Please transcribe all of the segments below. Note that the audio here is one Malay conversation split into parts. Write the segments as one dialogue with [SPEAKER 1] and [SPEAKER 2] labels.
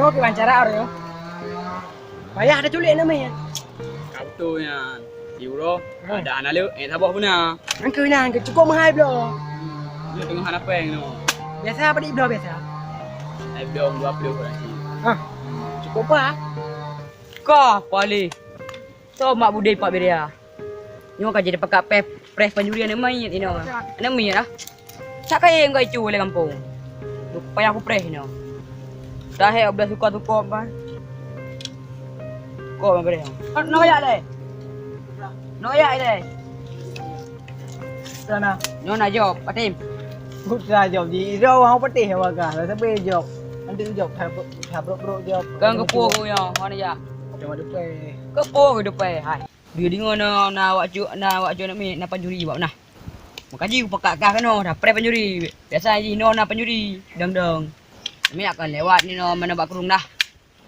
[SPEAKER 1] Nyo kewancara rồi. Payah ada culik namanya.
[SPEAKER 2] Kau tu ya. Euro. Ada anak lu. Thabah pun na.
[SPEAKER 1] Ang cười nàng cái cukup mahal bro.
[SPEAKER 2] Lu tengah anak peng tu.
[SPEAKER 1] Biasa apa di bro biasa?
[SPEAKER 2] Ai belum 20 orang sih.
[SPEAKER 1] Hah. Cukup apa?
[SPEAKER 3] Kah, Pali. So mak budai Pak Beria. Nyo ka jadi pakat pres penjurian ni main ini orang. Ana main ah. Sak kaya engkau itu le kampung. Supaya aku pres ni. Dah he oblah suka-suka apa. Kau Pak Beria. No ya le. No ya le.
[SPEAKER 1] Sana.
[SPEAKER 3] Nyo nak job, Patim.
[SPEAKER 1] Putra job di rau hau patih waga. Lah sampai job. Nanti job bro job.
[SPEAKER 3] Kang kepo ko yo, mana ya.
[SPEAKER 1] Cuma depan.
[SPEAKER 3] Kepo ko depan. Hai. Dia dengar na awak ju nak main nak penjuri buat nah. Makaji ku pakat kah kena dah pre penjuri. Biasa ji no na penjuri. Dang-dang. Kami akan lewat ni no mana bak kurung dah.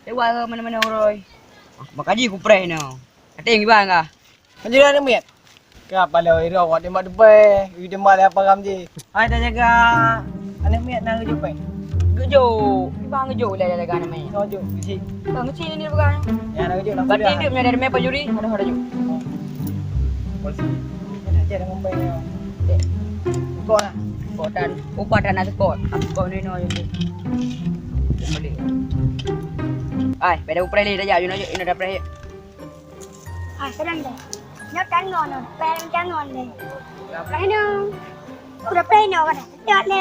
[SPEAKER 3] Lewat ke mana-mana oroi. Makaji ku pre no. Kating ibang kah?
[SPEAKER 1] Penjurian ni miat. Kenapa lo iro awak demak depan? Wi demak apa kam je? Hai tak jaga. Anak miat nang depan.
[SPEAKER 3] Gejo. Ibang gejo le jaga nama ni.
[SPEAKER 1] Sojo kecil.
[SPEAKER 3] Bang kecil ni bukan.
[SPEAKER 1] Ya nang depan.
[SPEAKER 3] Batin dia punya dari main penjuri. Ada ju.
[SPEAKER 1] Polisi. Dah je dengan bayar. Kau nak.
[SPEAKER 3] Kotan upah dan nasi kot. Kau ni no je. Boleh. Ai, beda upre le dah ya, you know ina dah pre.
[SPEAKER 4] Cái đằng này nó trắng ngon rồi, pe trắng ngon này. Lấy nó, udah pe nó cái này, chợt nè,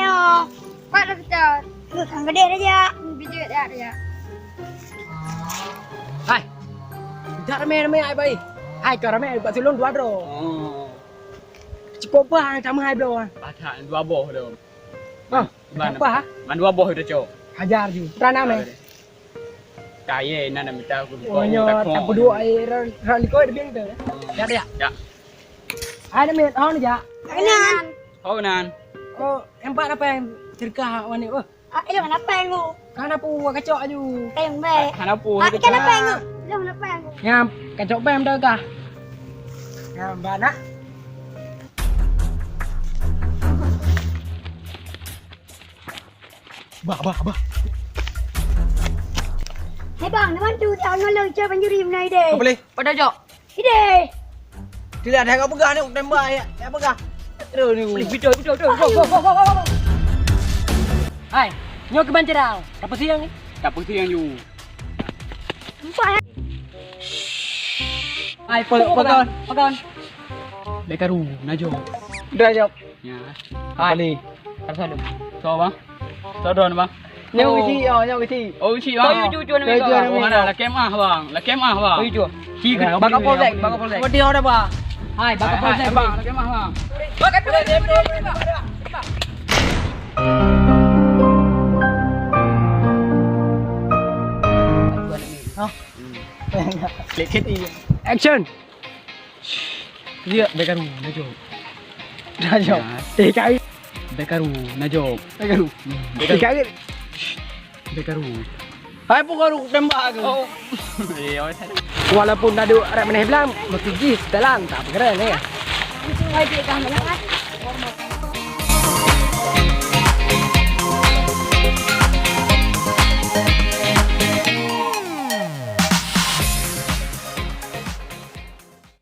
[SPEAKER 4] quạt nó chợt, được thằng cái đèn đó chưa? Bị chưa đã rồi.
[SPEAKER 1] Hai. Dah ramai ai bay. Hai kau ramai buat silon dua bro.
[SPEAKER 2] Oh.
[SPEAKER 1] Cukup apa sama hai bro?
[SPEAKER 2] Padan 2 boh tu.
[SPEAKER 1] Hah? Apa?
[SPEAKER 2] Man 2 boh tu cok.
[SPEAKER 1] Hajar je. Pernah nama?
[SPEAKER 2] Kaya nana minta aku.
[SPEAKER 1] Oh nyo, tak berdua air raliko ada biang tu. Ya ya.
[SPEAKER 2] Ya.
[SPEAKER 1] Hai nama oh ni ya.
[SPEAKER 4] Cái này,
[SPEAKER 2] Kau nan.
[SPEAKER 1] Oh, empat apa yang cerkah wani? Oh,
[SPEAKER 4] cái đường nó pe ngu,
[SPEAKER 1] kan apa kacok aju.
[SPEAKER 4] cái đường pe,
[SPEAKER 2] Hanapu.
[SPEAKER 4] cái nó pe ngu, đường nó pe ngu.
[SPEAKER 1] Ngam, kacok pem dah kah? Ngam bana. Bah.
[SPEAKER 4] Thấy bằng nó bắt chu theo nó lơi chơi bánh chu rim này đi.
[SPEAKER 1] Kau boleh?
[SPEAKER 3] Pada jo.
[SPEAKER 4] Đi đi.
[SPEAKER 1] Tidak ada kau pegang ni, tembak ya. Saya pegang. Terus ni.
[SPEAKER 3] Video. Go. Hai, nyo ke bancerang. Apa siang ni?
[SPEAKER 2] Tak putih yang you.
[SPEAKER 4] Apa?
[SPEAKER 3] Hai, pegang.
[SPEAKER 2] Bekaru najo.
[SPEAKER 1] Dah jawab.
[SPEAKER 2] Ya.
[SPEAKER 1] Hai. Boleh.
[SPEAKER 3] Tersadum.
[SPEAKER 2] So bang. So don bang.
[SPEAKER 1] Nyau kecil, nyau kecil.
[SPEAKER 2] Oh si
[SPEAKER 3] Kau
[SPEAKER 2] bang.
[SPEAKER 3] jujur ni kau.
[SPEAKER 2] Oh mana la kemah bang. La kemah bang.
[SPEAKER 3] Kau jujur.
[SPEAKER 2] Ki
[SPEAKER 3] Bakal polsek.
[SPEAKER 1] Kau dia dah bah.
[SPEAKER 3] Hai, bakal polsek.
[SPEAKER 2] bang. La kemah bang.
[SPEAKER 3] Bakal polsek.
[SPEAKER 1] Lekit ini. Action. Dia bekaru najo. Dah jawab. Kali.
[SPEAKER 2] Bekaru najo.
[SPEAKER 1] Bekaru. Kali.
[SPEAKER 2] Bekaru.
[SPEAKER 1] Hai pokaru tembak aku.
[SPEAKER 2] Oh. Eh,
[SPEAKER 1] Walaupun ada orang meneh bilang, mesti jis dalam tak bergerak ni.
[SPEAKER 4] Hai dia dah melewat.